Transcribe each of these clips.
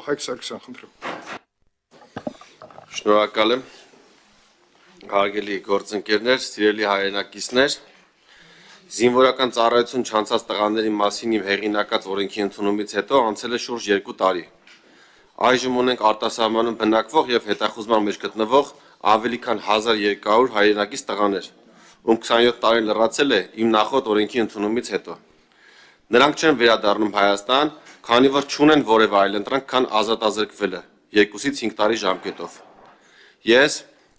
Հայկ Սարգսյան, խնդրեմ։ Շնորհակալ եմ, հարգելի գործընկերներ, սիրելի հայրենակիցներ, զինվորական ծառայություն չանցած տղաների մասին իմ հեղինակած օրենքի ընդունումից հետո անցել է շուրջ 2 տարի։ Այժմ ունենք արտասահմանում բնակվող եւ հետախուզման մեջ գտնվող ավելի քան 1200 հայրենակից տղաներ, ում 27 տարին լրացել է իմ նախորդ օրենքի ընդունումից հետո։ Նրանք չեն վերադառնում Հայաստան, քանի որ չունեն որևէ այլ ընտրանք, քան ազատազրկվելը 2-ից 5 տարի ժամկետով։ Ես,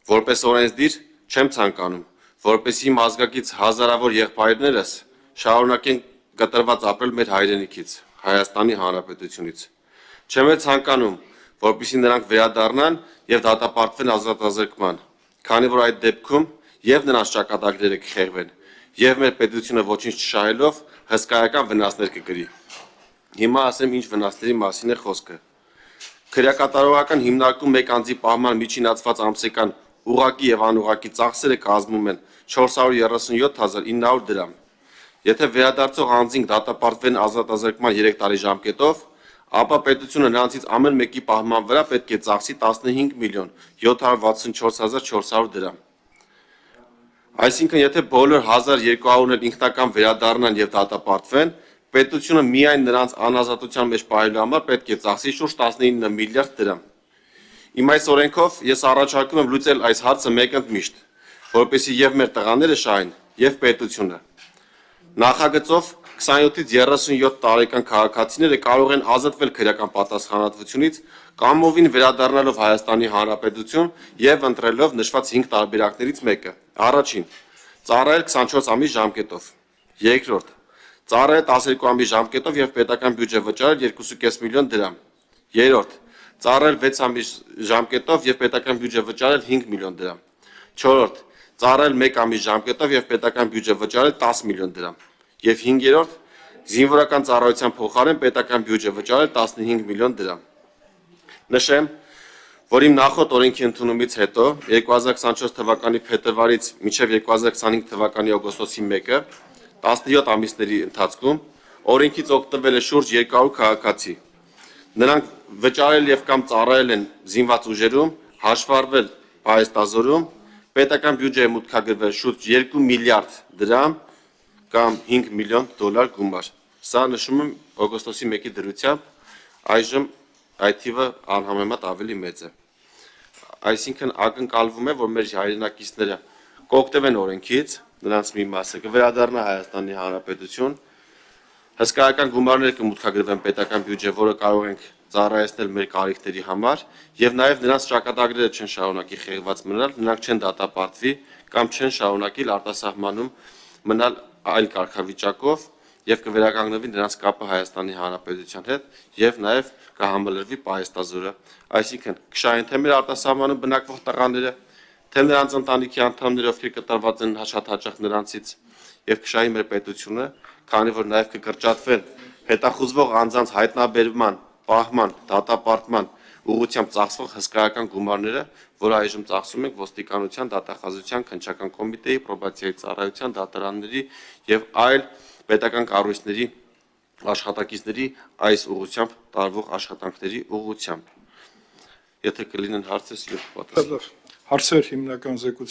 որպես օրենսդիր, չեմ ցանկանում, որպեսզի իմ ազգակից հազարավոր եղբայրներս շարունակեն կտրված ապրել մեր հայրենիքից, Հայաստանի Հանրապետությունից։ Չեմ էլ ցանկանում, որպեսզի նրանք վերադառնան եւ դատապարտվեն ազատազրկման, քանի որ այդ դեպքում եւ նրանց ճակատագրերը կխեղվեն, եւ մեր պետությունը ոչինչ չշահելով հսկայական վնասներ կկրի։ Հիմա ասեմ ինչ վնասների մասին է խոսքը։ Քրեակատարողական հիմնարկում մեկ անձի պահման միջինացված ամսական ուղղակի եւ անուղղակի ծախսերը կազմում են 437.900 դրամ։ Եթե վերադարձող անձին դատապարտվեն ազատազրկման 3 տարի ժամկետով, ապա պետությունը նրանցից ամեն մեկի պահման վրա պետք է ծախսի 15.764.400 դրամ։ Այսինքն, եթե բոլոր 1200-ն ինքնական վերադառնան եւ դատապարտվեն, պետությունը միայն նրանց անազատության մեջ պահելու համար պետք է ծախսի շուրջ 19 միլիարդ դրամ։ Իմ այս օրենքով ես առաջարկում եմ լուծել այս հարցը մեկընդմիշտ, որպեսզի եւ մեր տղաները շահեն, եւ պետությունը։ Նախագծով 27-ից 37 տարեկան քաղաքացիները կարող են ազատվել քրեական պատասխանատվությունից կամովին վերադառնալով Հայաստանի Հանրապետություն եւ ընտրելով նշված 5 տարբերակներից մեկը։ Առաջին՝ ծառայել 24 ամիս ժամկետով։ Երկրորդ՝ ծառայել 12 ամիս ժամկետով եւ պետական բյուջե վճարել 2.5 միլիոն դրամ։ Երրորդ՝ ծառայել 6 ամիս ժամկետով եւ պետական բյուջե վճարել 5 միլիոն դրամ։ Չորրորդ՝ ծառայել 1 ամիս ժամկետով եւ պետական բյուջե վճարել 10 միլիոն դրամ։ Եվ 5-րդ՝ զինվորական ծառայության փոխարեն պետական բյուջե վճարել 15 միլիոն դրամ։ Նշեմ, որ իմ նախորդ օրենքի ընդունումից հետո 2024 թվականի փետրվարից մինչև 2025 թվականի օգոստոսի 1-ը 17 ամիսների ընթացքում օրենքից օգտվել է շուրջ 200 քաղաքացի։ Նրանք վճարել եւ կամ ծառայել են զինված ուժերում, հաշվառվել պահեստազորում, պետական բյուջեի մուտքագրվել շուրջ 2 միլիարդ դրամ կամ 5 միլիոն դոլար գումար։ Սա նշում եմ օգոստոսի 1-ի դրությամբ, այժմ այդ թիվը անհամեմատ ավելի մեծ է։ Այսինքն ակնկալվում է, որ մեր հայրենակիցները կօգտվեն օրենքից, նրանց մի մասը կվերադառնա Հայաստանի Հանրապետություն, հսկայական գումարներ կմուտքագրվեն պետական բյուջե, որը կարող ենք ծառայեցնել մեր կարիքների համար, եւ նաեւ նրանց ճակատագրերը չեն շարունակի խեղված մնալ, նրանք չեն դատապարտվի կամ չեն շարունակի արտասահմանում մնալ այլ կարգավիճակով եւ կվերականգնվի նրանց կապը Հայաստանի Հանրապետության հետ եւ նաեւ կհամալրվի պահեստազորը, այսինքն կշահեն թե մեր արտասահմանում բնակվող տղաները, թե նրանց ընտանիքի անդամները, ովքեր կտրված են շատ հաճախ նրանցից եւ կշահի մեր պետությունը, քանի որ նաեւ կկրճատվեն հետախուզվող անձանց հայտնաբերման, պահման, դատապարտման ուղղությամբ ծախսվող հսկայական գումարները, որ այժմ ծախսում ենք ոստիկանության, դատախազության, քննչական կոմիտեի, պրոբացիայի ծառայության, դատարանների եւ այլ պետական կառույցների աշխատակիցների այս ուղղությամբ տարվող աշխատանքների ուղղությամբ։ Եթե կլինեն հարցեր, պատասխան։ Հարցեր հիմնական զեկույց